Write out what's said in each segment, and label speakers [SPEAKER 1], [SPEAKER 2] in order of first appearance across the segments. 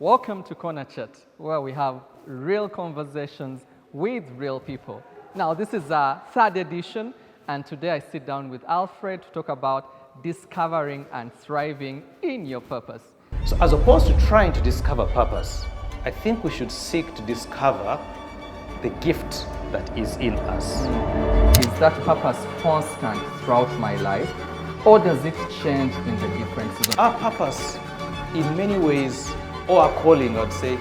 [SPEAKER 1] Welcome to Corner Chat, where we have real conversations with real people. Now, this is our third edition, and today I sit down with Alfred to talk about discovering and thriving in your purpose.
[SPEAKER 2] So as opposed to trying to discover purpose, I think we should seek to discover the gift that is in us.
[SPEAKER 1] Is that purpose constant throughout my life, or does it change in the different seasons?
[SPEAKER 2] Our purpose, in many ways, or our calling, I'd say,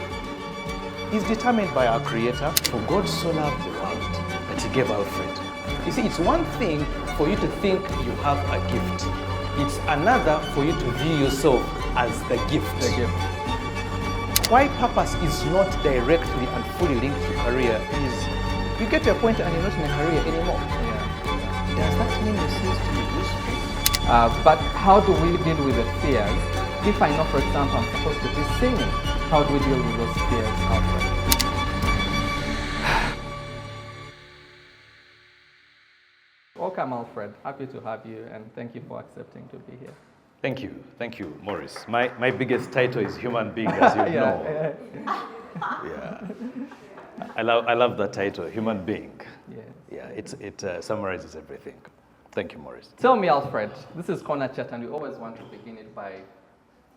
[SPEAKER 2] is determined by our Creator. For God so loved the world that He gave Alfred. You see, it's one thing for you to think you have a gift. It's another for you to view yourself as the gift. Why purpose is not directly and fully linked to career is you get to a point and you're not in a career anymore.
[SPEAKER 1] Yeah.
[SPEAKER 2] Does that mean you cease to be useful?
[SPEAKER 1] But how do we deal with the fears? If I know, for example, I'm supposed to be singing, how do we deal with those fears, Alfred? Welcome, Alfred. Happy to have you, and thank you for accepting to be here.
[SPEAKER 2] Thank you, Maurice. My biggest title is human being, as you know. Yeah. I love that title, human being.
[SPEAKER 1] Yes.
[SPEAKER 2] Yeah, it summarizes everything. Thank you, Maurice.
[SPEAKER 1] Tell me, Alfred, this is Corner Chat, and we always want to begin it by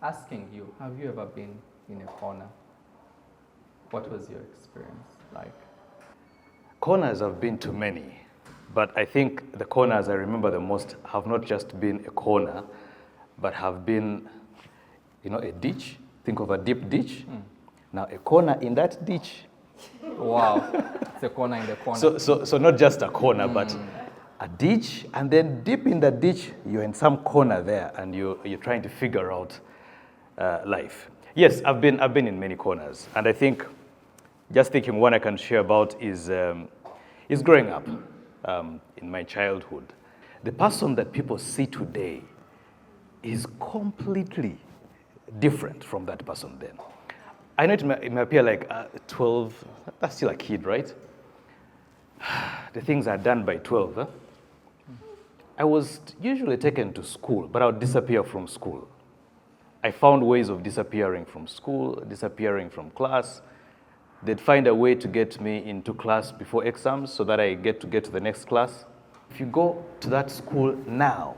[SPEAKER 1] asking you, have you ever been in a corner? What was your experience like?
[SPEAKER 2] Corners I've been to many, but I think the corners I remember the most have not just been a corner, but have been, a ditch. Think of a deep ditch. Now, a corner in that ditch.
[SPEAKER 1] Wow, it's a corner in the corner.
[SPEAKER 2] So not just a corner, but a ditch, and then deep in the ditch, you're in some corner there, and you're trying to figure out life. Yes, I've been in many corners, and I think, just thinking one I can share about is growing up in my childhood. The person that people see today is completely different from that person then. I know it may appear like 12, that's still a kid, right? The things are done by 12. Huh? I was usually taken to school, but I would disappear from school. I found ways of disappearing from school, disappearing from class. They'd find a way to get me into class before exams so that I get to the next class. If you go to that school now,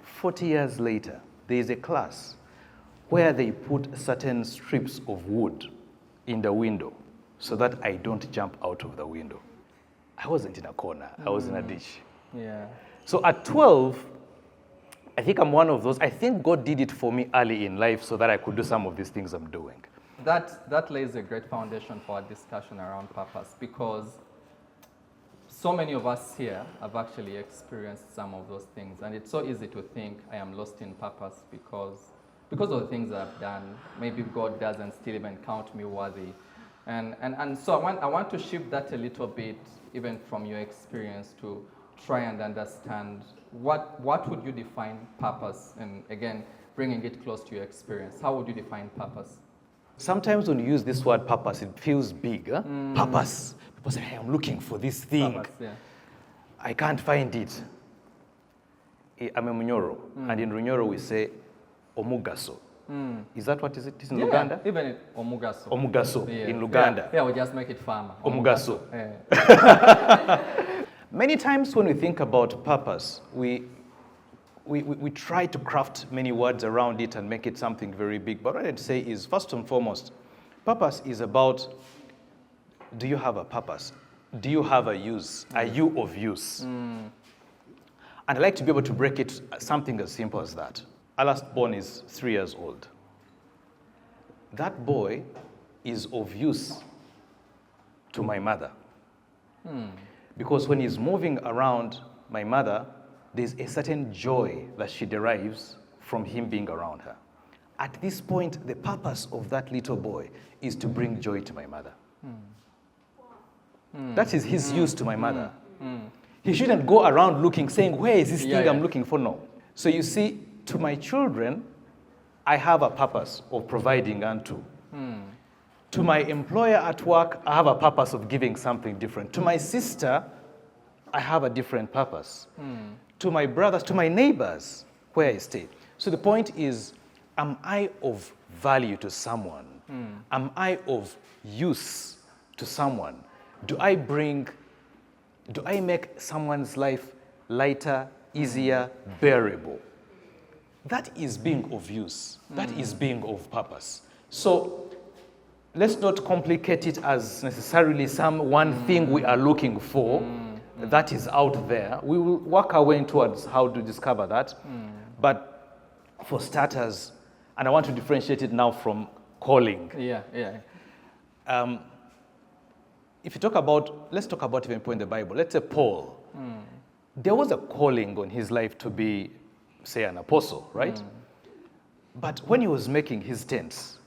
[SPEAKER 2] 40 years later, there is a class where they put certain strips of wood in the window so that I don't jump out of the window. I wasn't in a corner, I was in a ditch.
[SPEAKER 1] Yeah.
[SPEAKER 2] So at 12, I think I'm one of those. I think God did it for me early in life so that I could do some of these things I'm doing.
[SPEAKER 1] That lays a great foundation for our discussion around purpose, because so many of us here have actually experienced some of those things, and it's so easy to think I am lost in purpose because of the things that I've done. Maybe God doesn't still even count me worthy. And so I want to shift that a little bit, even from your experience, to try and understand what would you define purpose, and again, bringing it close to your experience. How would you define purpose?
[SPEAKER 2] Sometimes when you use this word purpose, it feels big. Huh? Purpose. People say, hey, I'm looking for this thing.
[SPEAKER 1] Purpose, yeah.
[SPEAKER 2] I can't find it. I'm a Munyoro, and in Runyoro we say omugaso. Is that what is it is in Luganda?
[SPEAKER 1] Even omugaso.
[SPEAKER 2] Omugaso in Luganda.
[SPEAKER 1] Yeah, we just make it farmer.
[SPEAKER 2] Omugaso.
[SPEAKER 1] Yeah.
[SPEAKER 2] Many times when we think about purpose, we try to craft many words around it and make it something very big. But what I'd say is, first and foremost, purpose is about, do you have a purpose? Do you have a use? Are you of use? And I'd like to be able to break it something as simple as that. Our last born is 3 years old. That boy is of use to my mother. Because when he's moving around my mother, there's a certain joy that she derives from him being around her. At this point, the purpose of that little boy is to bring joy to my mother. That is his use to my mother. He shouldn't go around looking, saying, where is this thing I'm looking for? No. So you see, to my children, I have a purpose of providing unto. To my employer at work, I have a purpose of giving something different. To my sister, I have a different purpose. To my brothers, to my neighbors, where I stay. So the point is, am I of value to someone Am I of use to someone? Do I make someone's life lighter, easier, bearable? That is being of use. That is being of purpose. So let's not complicate it as necessarily some one thing we are looking for that is out there. We will work our way towards how to discover that. But for starters, and I want to differentiate it now from calling. If you talk about, let's talk about even in the Bible. Let's say Paul. There was a calling on his life to be, say, an apostle, right? But when he was making his tents,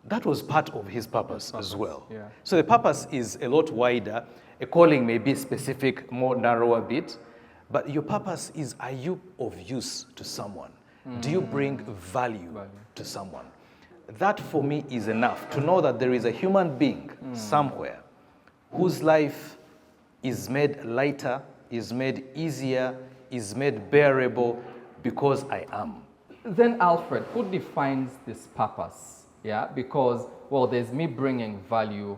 [SPEAKER 2] that was part of his purpose as well. So the purpose is a lot wider. A calling may be specific, more narrow a bit, but your purpose is, are you of use to someone? Do you bring value to someone? That for me is enough to know that there is a human being somewhere whose life is made lighter, is made easier, is made bearable because I am.
[SPEAKER 1] Then, Alfred, who defines this purpose? Yeah, because, well, there's me bringing value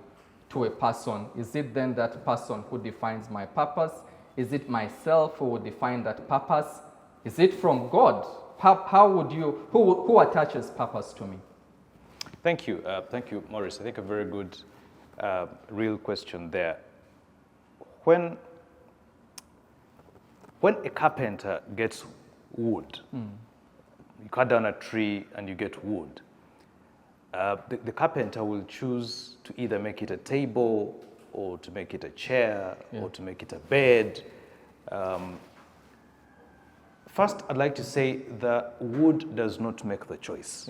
[SPEAKER 1] to a person. Is it then that person who defines my purpose? Is it myself who would define that purpose? Is it from God? How would you, who attaches purpose to me?
[SPEAKER 2] Thank you, Maurice. I think a very good, real question there. When a carpenter gets wood, you cut down a tree and you get wood. The carpenter will choose to either make it a table or to make it a chair or to make it a bed. First, I'd like to say the wood does not make the choice.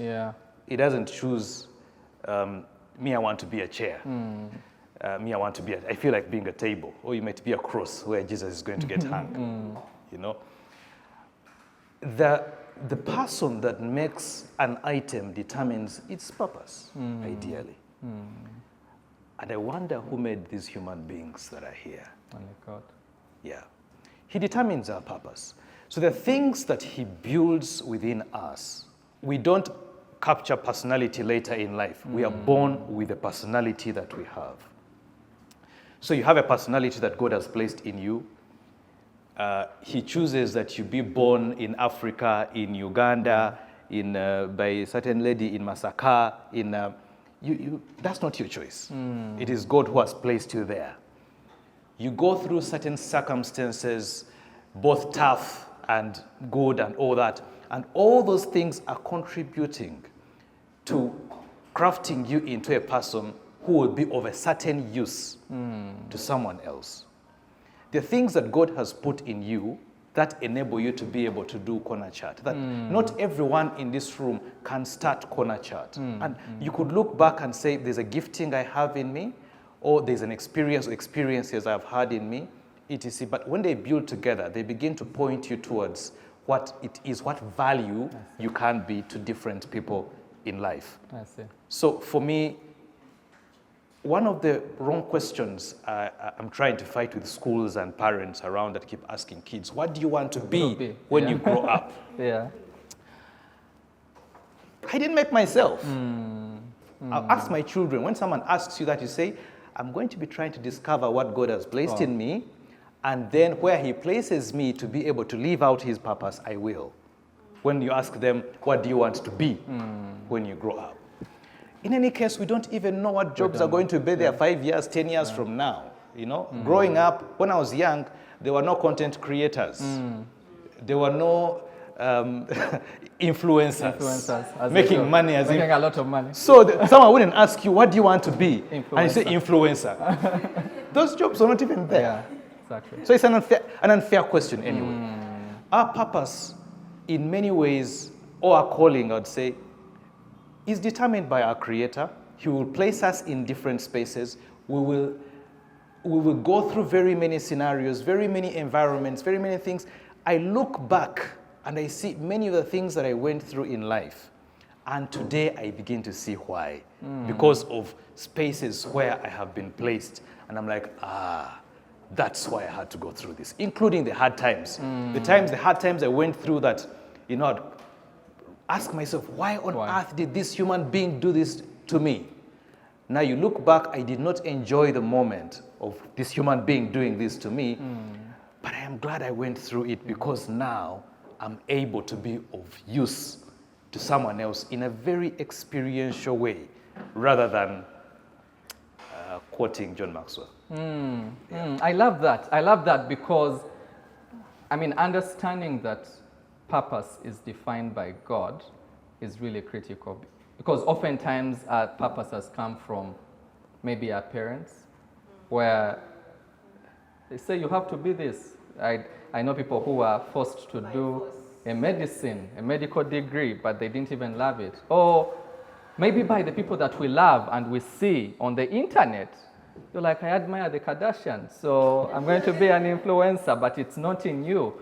[SPEAKER 2] It doesn't choose, me, I want to be a chair. Me, I want to be, I feel like being a table. Or you might be a cross where Jesus is going to get hung. You know? The person that makes an item determines its purpose, ideally. And I wonder who made these human beings that are here.
[SPEAKER 1] Only God.
[SPEAKER 2] Yeah. He determines our purpose. So the things that he builds within us, we don't capture personality later in life. We are born with the personality that we have. So you have a personality that God has placed in you. He chooses that you be born in Africa, in Uganda, by a certain lady in Masaka. That's not your choice. It is God who has placed you there. You go through certain circumstances, both tough and good and all that. And all those things are contributing to crafting you into a person who will be of a certain use to someone else. The things that God has put in you that enable you to be able to do corner chart. That not everyone in this room can start corner chart. And you could look back and say, there's a gifting I have in me, or there's an experience or experiences I've had in me, etc. But when they build together, they begin to point you towards what it is, what value you can be to different people in life.
[SPEAKER 1] I see.
[SPEAKER 2] So for me, one of the wrong questions I'm trying to fight with schools and parents around that keep asking kids, what do you want to be when you grow up? I didn't make myself. I'll ask my children, when someone asks you that, you say, I'm going to be trying to discover what God has placed in me, and then where he places me to be able to live out his purpose, I will. When you ask them, what do you want to be when you grow up? In any case, we don't even know what jobs are going to be there 5 years, 10 years from now. You know, growing up, when I was young, there were no content creators. There were no influencers making money.
[SPEAKER 1] Making a lot of money.
[SPEAKER 2] So someone wouldn't ask you, what do you want to be? And you say influencer. Those jobs are not even there.
[SPEAKER 1] Yeah, exactly.
[SPEAKER 2] So it's an unfair question anyway. Our purpose, in many ways, or our calling, I'd say, is determined by our Creator. He will place us in different spaces. We will go through very many scenarios, very many environments, very many things. I look back and I see many of the things that I went through in life. And today I begin to see why. Because of spaces where I have been placed. And I'm like, that's why I had to go through this, including the hard times. The hard times I went through that, I'd ask myself, why on earth did this human being do this to me. Now you look back, I did not enjoy the moment of this human being doing this to me, but I am glad I went through it because now I'm able to be of use to someone else in a very experiential way rather than quoting John Maxwell.
[SPEAKER 1] I love that. I love that because, understanding that purpose is defined by God is really critical. Because oftentimes our purpose has come from maybe our parents, where they say you have to be this. I know people who are forced to do a medical degree, but they didn't even love it. Or maybe by the people that we love and we see on the internet. You're like, I admire the Kardashians, so I'm going to be an influencer, but it's not in you.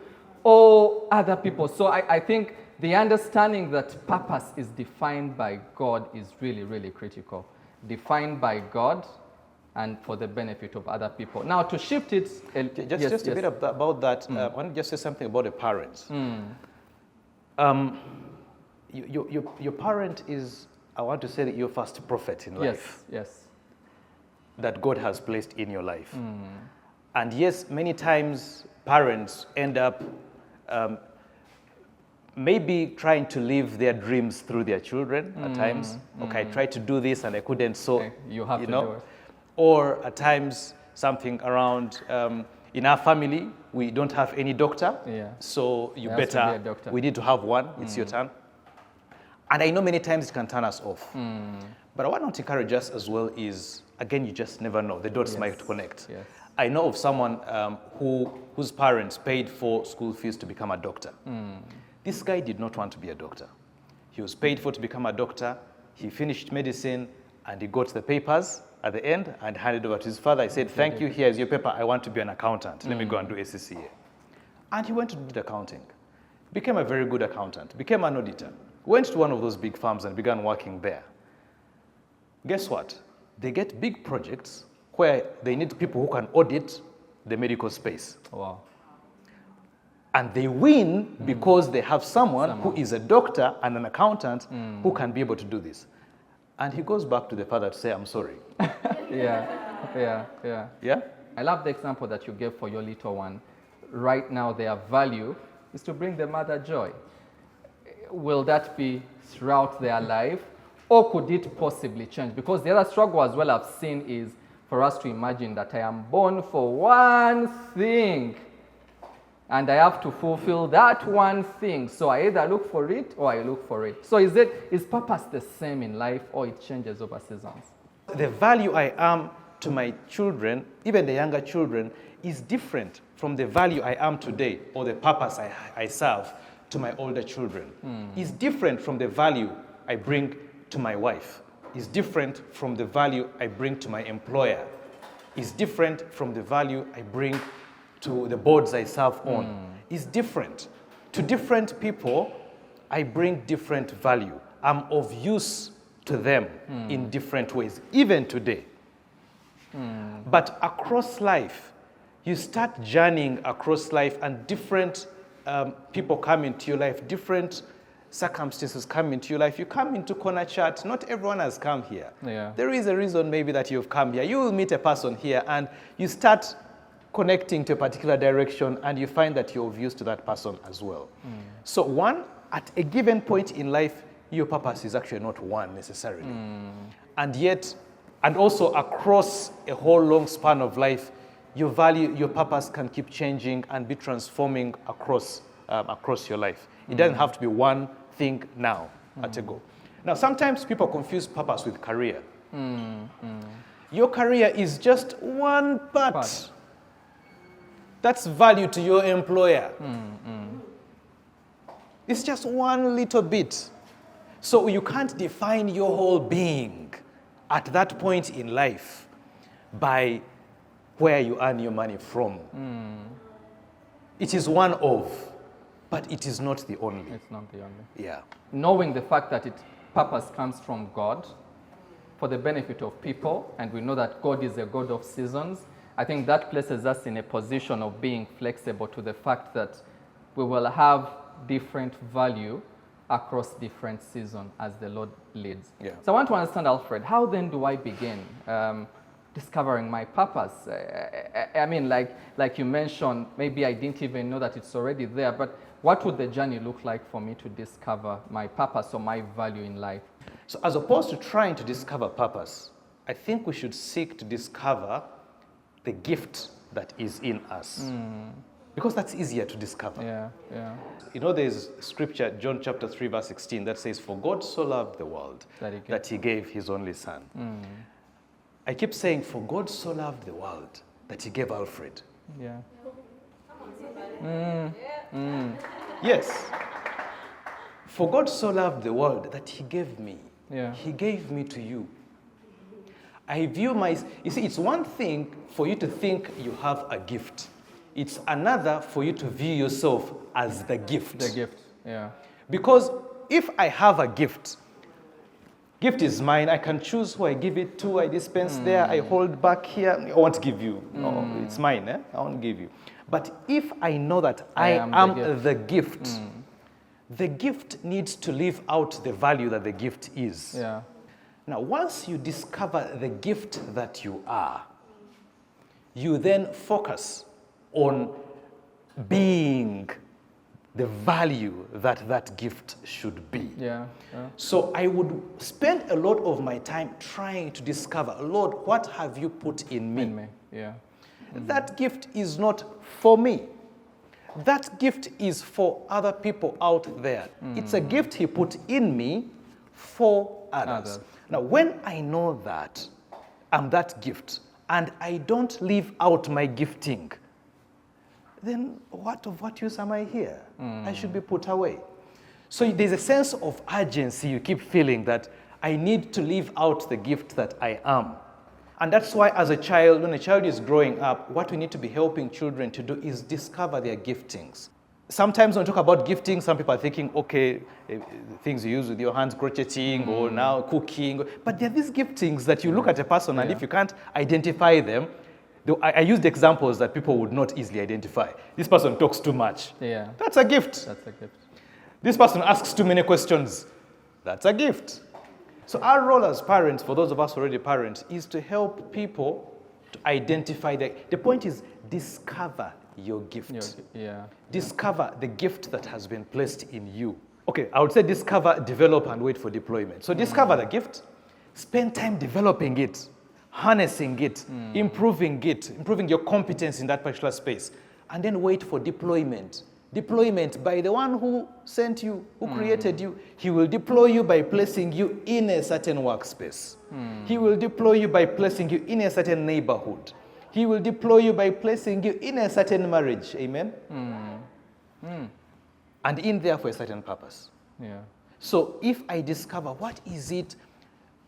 [SPEAKER 1] Or other people. So I think the understanding that purpose is defined by God is really, really critical. Defined by God and for the benefit of other people. Now, to shift it...
[SPEAKER 2] Just a bit about that. I want to just say something about the parents. Your parent is, I want to say, that your first prophet in life.
[SPEAKER 1] Yes.
[SPEAKER 2] That God has placed in your life. And yes, many times parents end up maybe trying to live their dreams through their children at times. Okay, I tried to do this and I couldn't, so
[SPEAKER 1] okay, you have to do it.
[SPEAKER 2] Or at times something around, in our family, we don't have any doctor, so you better, we need to have one, it's your turn. And I know many times it can turn us off. But what I want to encourage us as well is, again, you just never know, the dots might connect. I know of someone whose parents paid for school fees to become a doctor. This guy did not want to be a doctor. He was paid for to become a doctor. He finished medicine and he got the papers at the end and handed over to his father. He said, thank you, here's your paper. I want to be an accountant. Let me go and do ACCA. And he went to do accounting. Became a very good accountant. Became an auditor. Went to one of those big firms and began working there. Guess what? They get big projects where they need people who can audit the medical space.
[SPEAKER 1] Wow.
[SPEAKER 2] And they win because they have someone who is a doctor and an accountant who can be able to do this. And he goes back to the father to say, I'm sorry.
[SPEAKER 1] Yeah. I love the example that you gave for your little one. Right now, their value is to bring the mother joy. Will that be throughout their life? Or could it possibly change? Because the other struggle as well I've seen is for us to imagine that I am born for one thing and I have to fulfill that one thing. So I either look for it or I look for it. So is purpose the same in life or it changes over seasons?
[SPEAKER 2] The value I am to my children, even the younger children, is different from the value I am today or the purpose I serve to my older children. It's different from the value I bring to my wife. Is different from the value I bring to my employer. Is different from the value I bring to the boards I serve on. Is different. To different people, I bring different value. I'm of use to them in different ways, even today. But across life, you start journeying across life and different people come into your life, different circumstances come into your life. You come into Corner Chat, not everyone has come here. There is a reason maybe that you've come here. You will meet a person here and you start connecting to a particular direction and you find that you're of use to that person as well. So one, at a given point in life, your purpose is actually not one necessarily. And yet, and also across a whole long span of life, your value, your purpose can keep changing and be transforming across your life. It doesn't have to be one thing now at a go. Now, sometimes people confuse purpose with career. Your career is just one part. That's value to your employer. It's just one little bit. So you can't define your whole being at that point in life by where you earn your money from. It is one of, but it is not the only.
[SPEAKER 1] It's not the only.
[SPEAKER 2] Yeah.
[SPEAKER 1] Knowing the fact that purpose comes from God for the benefit of people, and we know that God is a God of seasons, I think that places us in a position of being flexible to the fact that we will have different value across different seasons as the Lord leads.
[SPEAKER 2] Yeah.
[SPEAKER 1] So I want to understand, Alfred, how then do I begin discovering my purpose? I mean, like you mentioned, maybe I didn't even know that it's already there, but what would the journey look like for me to discover my purpose or my value in life?
[SPEAKER 2] So as opposed to trying to discover purpose, I think we should seek to discover the gift that is in us. Because that's easier to discover.
[SPEAKER 1] Yeah, yeah.
[SPEAKER 2] You know, there's scripture, John chapter 3, verse 16, that says, "For God so loved the world that he gave his only son." I keep saying, "For God so loved the world that he gave Alfred."
[SPEAKER 1] Yeah.
[SPEAKER 2] Yes. For God so loved the world that he gave me.
[SPEAKER 1] Yeah.
[SPEAKER 2] He gave me to you. I view you see, it's one thing for you to think you have a gift. It's another for you to view yourself as the gift.
[SPEAKER 1] The gift, yeah.
[SPEAKER 2] Because if I have a gift Gift is mine. I can choose who I give it to. I dispense there. I hold back here. I won't give you. No, it's mine. I won't give you. But if I know that I am the gift, the gift needs to live out the value that the gift is.
[SPEAKER 1] Yeah.
[SPEAKER 2] Now, once you discover the gift that you are, you then focus on being the value that that gift should be.
[SPEAKER 1] Yeah.
[SPEAKER 2] So I would spend a lot of my time trying to discover, Lord, what have you put in me?
[SPEAKER 1] In me. Yeah.
[SPEAKER 2] That gift is not for me. That gift is for other people out there. It's a gift he put in me for others. Now, when I know that I'm that gift and I don't live out my gifting, then of what use am I here? I should be put away. So there's a sense of urgency you keep feeling that I need to live out the gift that I am. And that's why as a child, when a child is growing up, what we need to be helping children to do is discover their giftings. Sometimes when we talk about gifting, some people are thinking, okay, things you use with your hands, crocheting or now cooking. But there are these giftings that you look at a person and if you can't identify them, I used examples that people would not easily identify. This person talks too much.
[SPEAKER 1] Yeah.
[SPEAKER 2] That's a gift.
[SPEAKER 1] That's a gift.
[SPEAKER 2] This person asks too many questions. That's a gift. So our role as parents, for those of us already parents, is to help people to identify the point is discover your gift. Discover the gift that has been placed in you. Okay, I would say discover, develop, and wait for deployment. So discover the gift, spend time developing it, harnessing it, improving your competence in that particular space, and then wait for deployment. Deployment by the one who sent you, who created you. He will deploy you by placing you in a certain workspace. He will deploy you by placing you in a certain neighborhood. He will deploy you by placing you in a certain marriage. Amen? And in there for a certain purpose.
[SPEAKER 1] Yeah.
[SPEAKER 2] So if I discover what is it,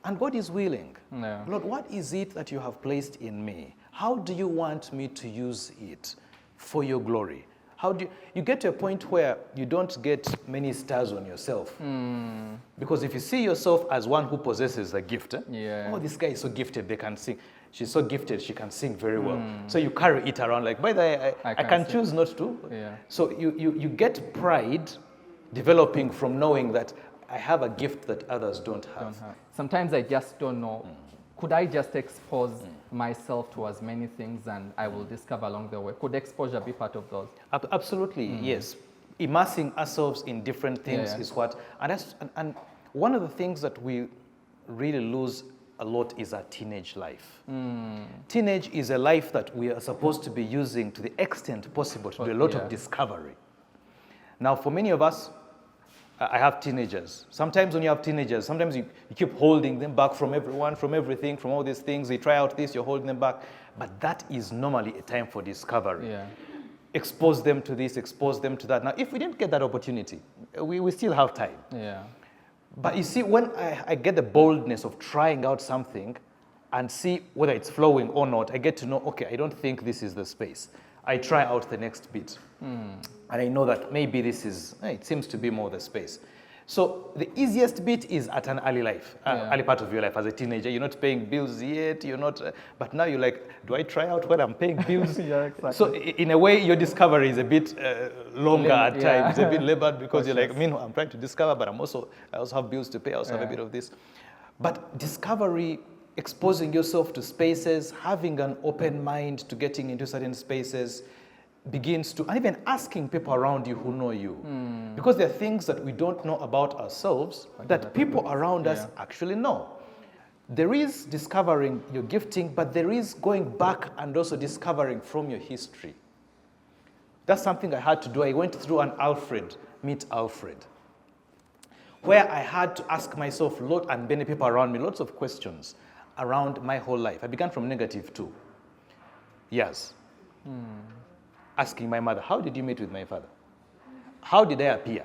[SPEAKER 2] and God is willing,
[SPEAKER 1] Yeah.
[SPEAKER 2] Lord, what is it that you have placed in me? How do you want me to use it for your glory? How do you get to a point where you don't get many stars on yourself? Because if you see yourself as one who possesses a gift, oh, this guy is so gifted, they can sing. She's so gifted, she can sing very well. So you carry it around like, by the way, I can choose not to.
[SPEAKER 1] Yeah.
[SPEAKER 2] So you get pride developing from knowing that I have a gift that others don't have.
[SPEAKER 1] Sometimes I just don't know. Could I just expose myself to as many things and I will discover along the way? Could exposure be part of those?
[SPEAKER 2] Absolutely, yes. Immersing ourselves in different things is what, and one of the things that we really lose a lot is our teenage life. Teenage is a life that we are supposed to be using to the extent possible to do a lot of discovery. Now, for many of us, I have teenagers. Sometimes when you have teenagers, sometimes you keep holding them back from everyone, from everything, from all these things. They try out this, you're holding them back. But that is normally a time for discovery.
[SPEAKER 1] Yeah.
[SPEAKER 2] Expose them to this, expose them to that. Now, if we didn't get that opportunity, we still have time.
[SPEAKER 1] Yeah.
[SPEAKER 2] But you see, when I get the boldness of trying out something and see whether it's flowing or not, I get to know, okay, I don't think this is the space. I try out the next bit. And I know that maybe this is, it seems to be more the space. So the easiest bit is at an early life,
[SPEAKER 1] Yeah.
[SPEAKER 2] early part of your life as a teenager. You're not paying bills yet. You're not, but now you're like, do I try out when I'm paying bills?
[SPEAKER 1] Yeah, exactly.
[SPEAKER 2] So in a way, your discovery is a bit longer at
[SPEAKER 1] Yeah.
[SPEAKER 2] times, a bit labored because you're like,
[SPEAKER 1] Cautious.
[SPEAKER 2] meanwhile, I'm trying to discover, but I also have bills to pay. I also have a
[SPEAKER 1] Yeah.
[SPEAKER 2] bit of this. But discovery, exposing yourself to spaces, having an open mind to getting into certain spaces, begins to, and even asking people around you who know you. Because there are things that we don't know about ourselves that people around us actually know. There is discovering your gifting, but there is going back and also discovering from your history. That's something I had to do. I went through an meet Alfred, where I had to ask myself and many people around me lots of questions around my whole life. I began from -2 years. Asking my mother, how did you meet with my father? How did I appear?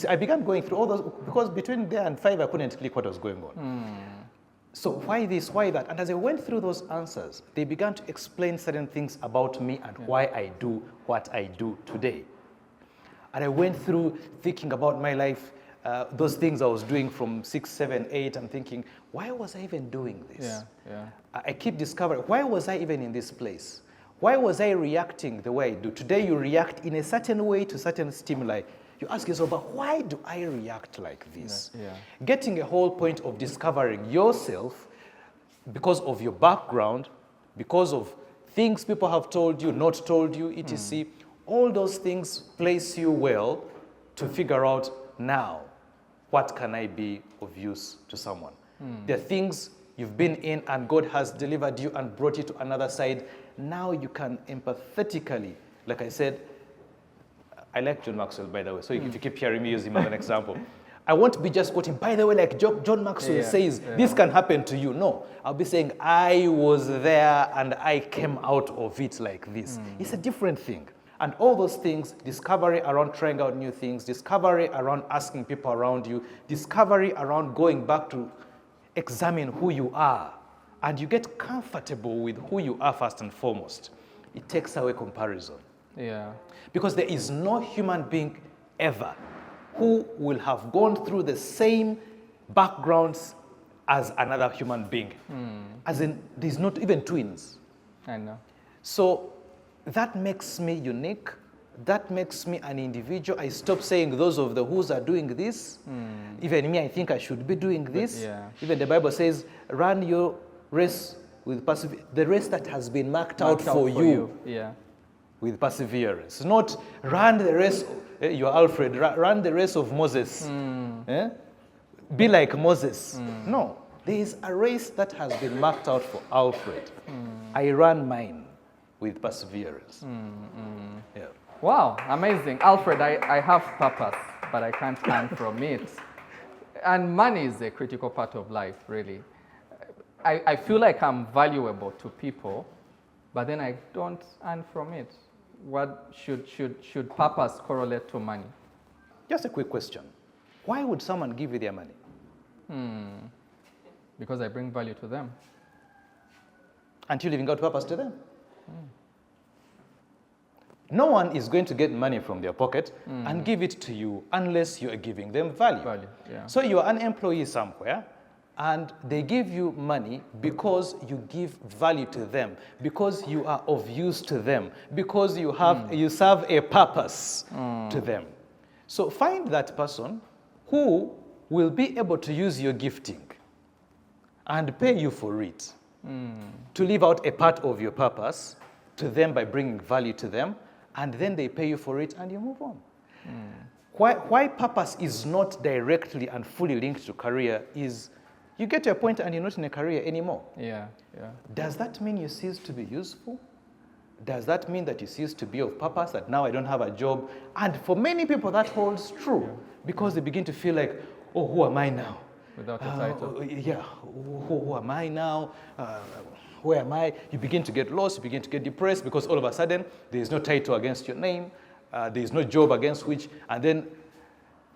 [SPEAKER 2] I began going through all those, because between there and 5, I couldn't click what was going on. So why this, why that? And as I went through those answers, they began to explain certain things about me and why I do what I do today. And I went through thinking about my life, those things I was doing from 6, 7, 8, and thinking, why was I even doing this? I keep discovering, why was I even in this place? Why was I reacting the way I do? Today you react in a certain way to certain stimuli. You ask yourself, but why do I react like this? Getting a whole point of discovering yourself because of your background, because of things people have told you, not told you, etc. All those things place you well to figure out now, what can I be of use to someone? There are things you've been in and God has delivered you and brought you to another side. Now you can empathetically, like I said, I like John Maxwell, by the way, so if you keep hearing me use him as an example. I won't be just quoting, by the way, like John Maxwell says, this can happen to you. No, I'll be saying, I was there and I came out of it like this. It's a different thing. And all those things, discovery around trying out new things, discovery around asking people around you, discovery around going back to examine who you are, and you get comfortable with who you are first and foremost. It takes away comparison. Because there is no human being ever who will have gone through the same backgrounds as another human being. As in, there's not even twins.
[SPEAKER 1] I know.
[SPEAKER 2] So that makes me unique. That makes me an individual. I stop saying those of the who's are doing this. Even me, I think I should be doing this. Even the Bible says, run your race with perseverance. The race that has been marked out for you. With perseverance. Not run the race, you're Alfred, run the race of Moses. Be like Moses. No, there is a race that has been marked out for Alfred. I ran mine with perseverance.
[SPEAKER 1] Wow, amazing. Alfred, I have purpose, but I can't earn from it. And money is a critical part of life, really. I feel like I'm valuable to people, but then I don't earn from it. What should purpose correlate to money?
[SPEAKER 2] Just a quick question. Why would someone give you their money?
[SPEAKER 1] Because I bring value to them.
[SPEAKER 2] Aren't you living out purpose to them? No one is going to get money from their pocket and give it to you unless you are giving them value. So you are an employee somewhere, and they give you money because you give value to them, because you are of use to them, because you serve a purpose to them. So find that person who will be able to use your gifting and pay you for it, to live out a part of your purpose to them by bringing value to them, and then they pay you for it and you move on. Why purpose is not directly and fully linked to career is you get to a point and you're not in a career anymore. Does that mean you cease to be useful? Does that mean that you cease to be of purpose, that now I don't have a job? And for many people that holds true, because they begin to feel like, oh, who am I now?
[SPEAKER 1] Without a title.
[SPEAKER 2] Who am I now? Where am I? You begin to get lost, you begin to get depressed, because all of a sudden, there is no title against your name, there is no job against which, and then,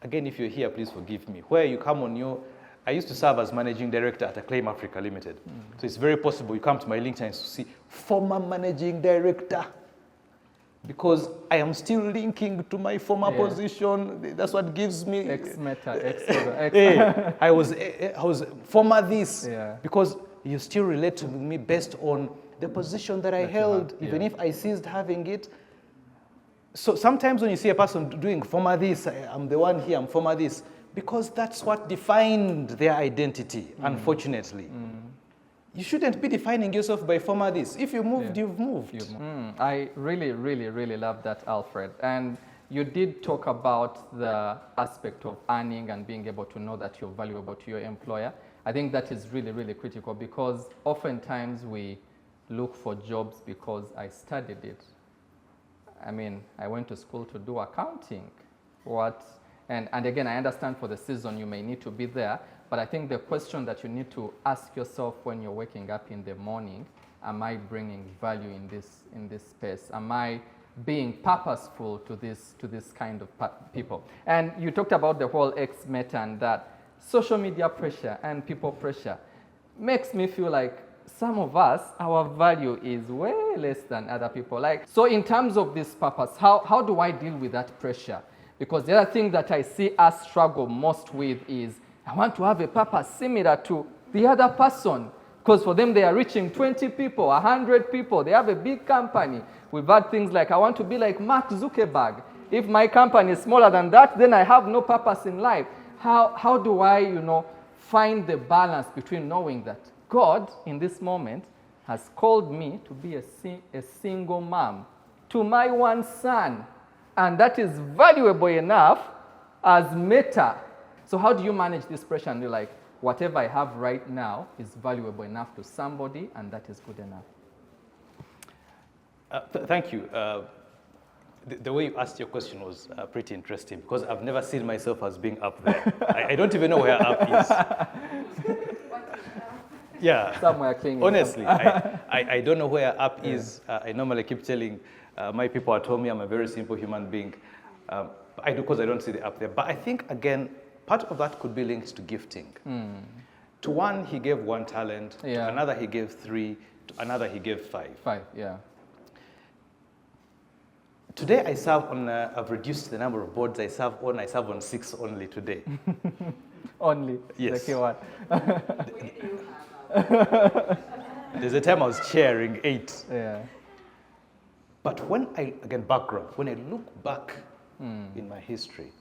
[SPEAKER 2] again, if you're here, please forgive me. Where you come on I used to serve as managing director at Acclaim Africa Limited. So it's very possible you come to my LinkedIn and see former managing director. because I am still linking to my former position. That's what gives me
[SPEAKER 1] Ex-meta,
[SPEAKER 2] I was former this,
[SPEAKER 1] Yeah.
[SPEAKER 2] because you still relate to me based on the position that I held, even if I ceased having it. So sometimes when you see a person doing former this, I'm the one here, I'm former this, because that's what defined their identity, unfortunately. You shouldn't be defining yourself by former this. If you moved, you've moved.
[SPEAKER 1] I really, really, really love that, Alfred. And you did talk about the aspect of earning and being able to know that you're valuable to your employer. I think that is really, really critical, because oftentimes we look for jobs because I studied it. I mean, I went to school to do accounting. And again, I understand for the season you may need to be there, but I think the question that you need to ask yourself when you're waking up in the morning, am I bringing value in this space? Am I being purposeful to this kind of people? And you talked about the whole ex-meta, and that social media pressure and people pressure makes me feel like some of us, our value is way less than other people. So in terms of this purpose, how do I deal with that pressure? Because the other thing that I see us struggle most with is, I want to have a purpose similar to the other person. Because for them, they are reaching 20 people, 100 people. They have a big company. We've had things like, I want to be like Mark Zuckerberg. If my company is smaller than that, then I have no purpose in life. How do I, find the balance between knowing that God, in this moment, has called me to be a single mom to my one son, and that is valuable enough as meta. So how do you manage this pressure and you're like, whatever I have right now is valuable enough to somebody, and that is good enough?
[SPEAKER 2] Thank you. The way you asked your question was pretty interesting, because I've never seen myself as being up there. I don't even know where up is. Yeah.
[SPEAKER 1] Somewhere clean.
[SPEAKER 2] Honestly, I don't know where up is. I normally keep telling my people at home I'm a very simple human being. I do, because I don't see the up there. But I think, again, part of that could be linked to gifting. To one, he gave 1 talent. To another, he gave 3. To another, he gave 5.
[SPEAKER 1] 5, yeah.
[SPEAKER 2] Today, I serve on, I've reduced the number of boards I serve on 6 only today.
[SPEAKER 1] Only?
[SPEAKER 2] Yes.
[SPEAKER 1] The keyword.
[SPEAKER 2] There's a time I was chairing 8.
[SPEAKER 1] Yeah.
[SPEAKER 2] But when background, when I look back in my history,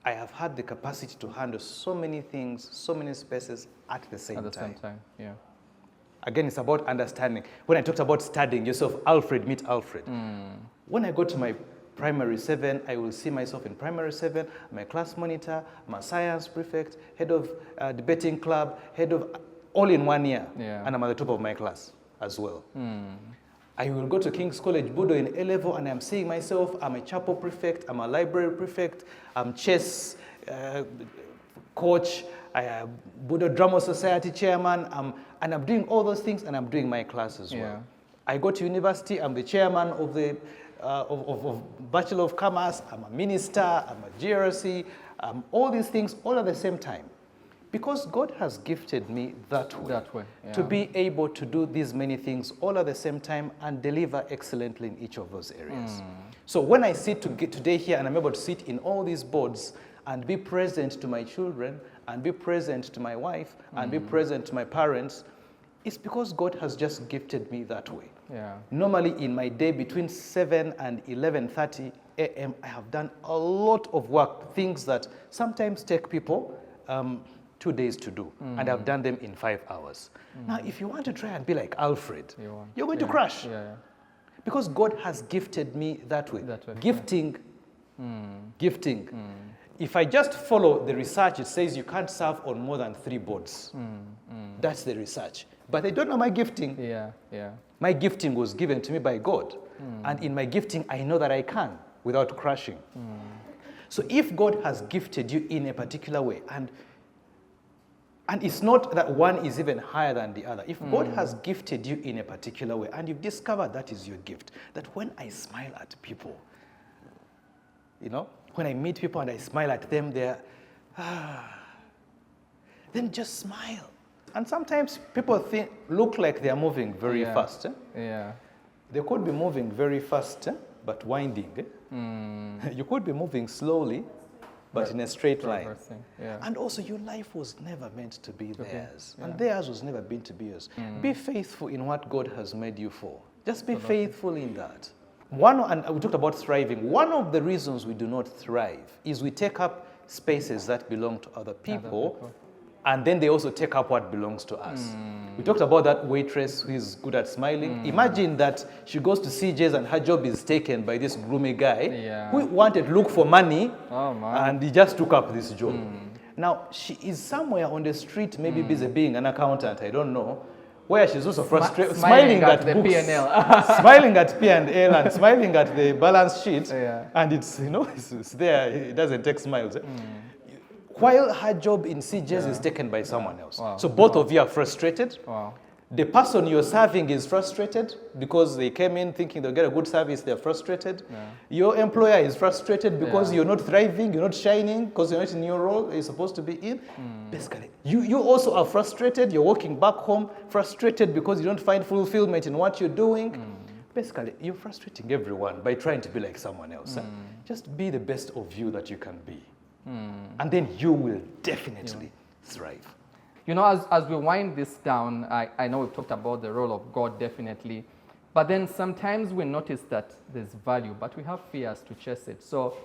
[SPEAKER 2] I have had the capacity to handle so many things, so many spaces at the same time.
[SPEAKER 1] At the same time, yeah.
[SPEAKER 2] Again, it's about understanding. When I talked about studying yourself, Alfred, meet Alfred. When I go to my primary 7, I will see myself in primary 7. I'm a class monitor, I'm a science prefect, head of debating club, head of all in 1 year.
[SPEAKER 1] Yeah.
[SPEAKER 2] And I'm at the top of my class as well. I will go to King's College, Budo in A-level, and I'm seeing myself, I'm a chapel prefect, I'm a library prefect, I'm chess coach, I am Budo Drama Society chairman, and I'm doing all those things, and I'm doing my class as well. I go to university, I'm the chairman of the of Bachelor of Commerce, I'm a minister, I'm a GRC, all these things all at the same time. Because God has gifted me that way, to be able to do these many things all at the same time and deliver excellently in each of those areas. So when I sit today here and I'm able to sit in all these boards and be present to my children and be present to my wife and be present to my parents, it's because God has just gifted me that way. Normally in my day between 7 and 11:30 a.m., I have done a lot of work, things that sometimes take people 2 days to do, and I've done them in 5 hours. Now, if you want to try and be like Alfred, you're going to crash. Because God has gifted me that way. Gifting. If I just follow the research, it says you can't serve on more than 3 boards. That's the research. But I don't know my gifting. My gifting was given to me by God. And in my gifting, I know that I can without crashing. So if God has gifted you in a particular way, and it's not that one is even higher than the other. If God has gifted you in a particular way, and you've discovered that is your gift, that when I smile at people, when I meet people and I smile at them, they're, then just smile. And sometimes people look like they're moving very fast. They could be moving very fast, but winding. You could be moving slowly, but in a straight line.
[SPEAKER 1] Yeah.
[SPEAKER 2] And also, your life was never meant to be theirs. And theirs was never meant to be yours. Be faithful in what God has made you for. Just be faithful in that. And we talked about thriving. One of the reasons we do not thrive is we take up spaces that belong to other people. And then they also take up what belongs to us. We talked about that waitress who is good at smiling. Imagine that she goes to CJ's and her job is taken by this gloomy guy who wanted to look for money, and he just took up this job. Now, she is somewhere on the street, maybe busy being an accountant, I don't know, where she's also frustrated, smiling at the books, P&L. Smiling at P&L and smiling at the balance sheet. And it's, it's there, it doesn't take smiles. While her job in CJ's is taken by someone else. So both of you are frustrated. The person you're serving is frustrated because they came in thinking they'll get a good service, they're frustrated. Your employer is frustrated because you're not thriving, you're not shining, because you're not in your role you're supposed to be in. Basically, you also are frustrated, you're walking back home, frustrated because you don't find fulfillment in what you're doing. Basically, you're frustrating everyone by trying to be like someone else. Just be the best of you that you can be. And then you will definitely thrive.
[SPEAKER 1] As we wind this down, I know we've talked about the role of God, definitely. But then sometimes we notice that there's value, but we have fears to chase it. So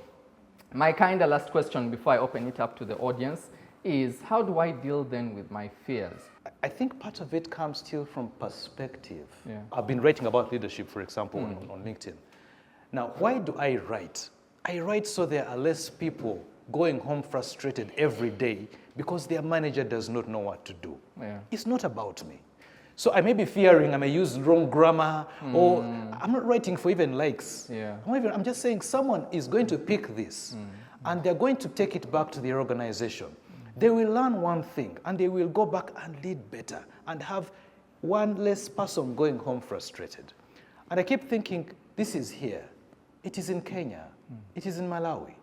[SPEAKER 1] my kind of last question before I open it up to the audience is, how do I deal then with my fears?
[SPEAKER 2] I think part of it comes still from perspective. I've been writing about leadership, for example, on LinkedIn. Now, why do I write? I write so there are less people going home frustrated every day because their manager does not know what to do. It's not about me. So I may be fearing I may use wrong grammar, or I'm not writing for even likes. I'm just saying someone is going to pick this and they're going to take it back to their organization. They will learn one thing and they will go back and lead better and have one less person going home frustrated. And I keep thinking, this is here. It is in Kenya. It is in Malawi.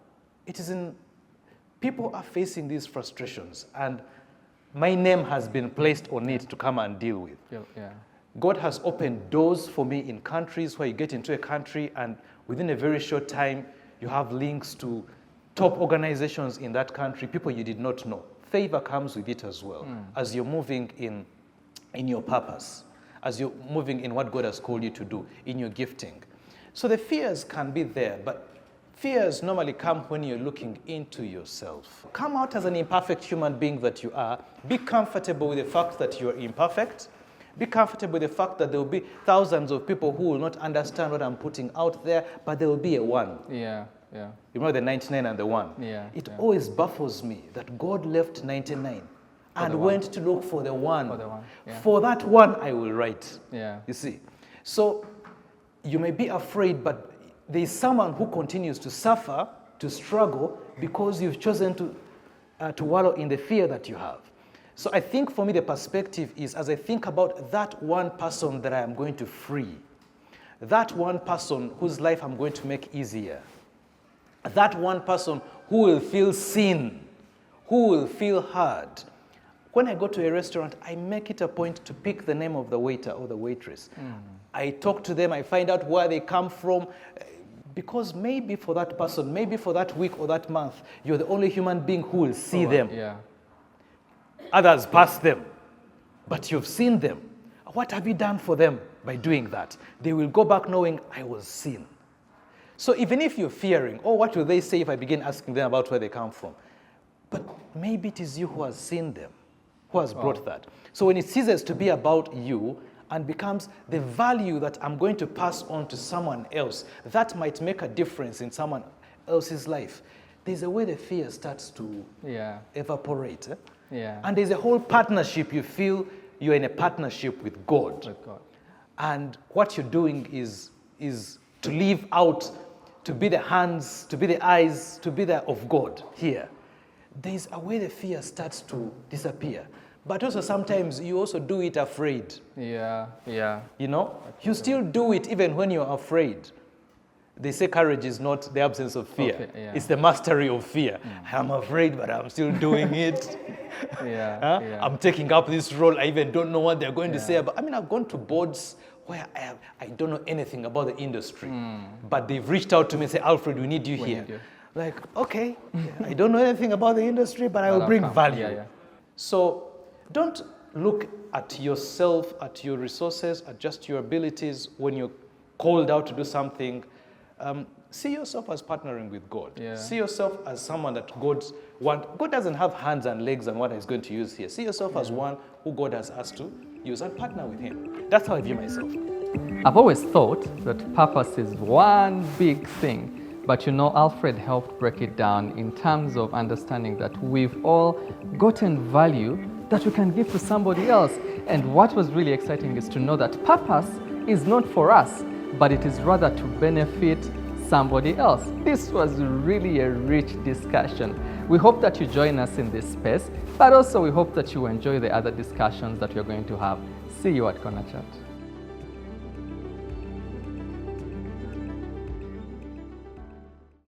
[SPEAKER 2] It is in... People are facing these frustrations, and my name has been placed on it to come and deal with. God has opened doors for me in countries where you get into a country and within a very short time, you have links to top organizations in that country, people you did not know. Favor comes with it as well, as you're moving in your purpose, as you're moving in what God has called you to do, in your gifting. So the fears can be there, but fears normally come when you're looking into yourself. Come out as an imperfect human being that you are. Be comfortable with the fact that you're imperfect. Be comfortable with the fact that there will be thousands of people who will not understand what I'm putting out there, but there will be a one.
[SPEAKER 1] You
[SPEAKER 2] remember the 99 and the one? It always baffles me that God left 99 and went to look for the one. For that one, I will write. You see? So you may be afraid, but there is someone who continues to suffer, to struggle, because you've chosen to wallow in the fear that you have. So I think for me the perspective is, as I think about that one person that I am going to free, that one person whose life I'm going to make easier, that one person who will feel seen, who will feel heard. When I go to a restaurant, I make it a point to pick the name of the waiter or the waitress. I talk to them, I find out where they come from, because maybe for that person, maybe for that week or that month, you're the only human being who will see them. Others pass them, but you've seen them. What have you done for them by doing that? They will go back knowing I was seen. So even if you're fearing, what will they say if I begin asking them about where they come from? But maybe it is you who has seen them, who has brought that. So when it ceases to be about you, and becomes the value that I'm going to pass on to someone else, that might make a difference in someone else's life, there's a way the fear starts to evaporate. And there's a whole partnership. You feel you're in a partnership with God. And what you're doing is to live out, to be the hands, to be the eyes, to be the of God here. There's a way the fear starts to disappear. But also sometimes you also do it afraid. You still do it even when you're afraid. They say courage is not the absence of fear. It's the mastery of fear. I'm afraid, but I'm still doing it. I'm taking up this role. I even don't know what they're going to say. But I've gone to boards where I don't know anything about the industry, but they've reached out to me and say, Alfred, we need you here.
[SPEAKER 1] need you.
[SPEAKER 2] Like, okay, I don't know anything about the industry, but I will
[SPEAKER 1] I'll
[SPEAKER 2] bring
[SPEAKER 1] come.
[SPEAKER 2] value.
[SPEAKER 1] Yeah, yeah.
[SPEAKER 2] So don't look at yourself, at your resources, at just your abilities when you're called out to do something. See yourself as partnering with God.
[SPEAKER 1] Yeah.
[SPEAKER 2] See yourself as someone that God doesn't have hands and legs and what he's going to use here. See yourself as one who God has asked to use and partner with him. That's how I view myself.
[SPEAKER 1] I've always thought that purpose is one big thing, but you know, Alfred helped break it down in terms of understanding that we've all gotten value that we can give to somebody else. And what was really exciting is to know that purpose is not for us, but it is rather to benefit somebody else. This was really a rich discussion. We hope that you join us in this space, but also we hope that you enjoy the other discussions that we're going to have. See you at Corner Chat.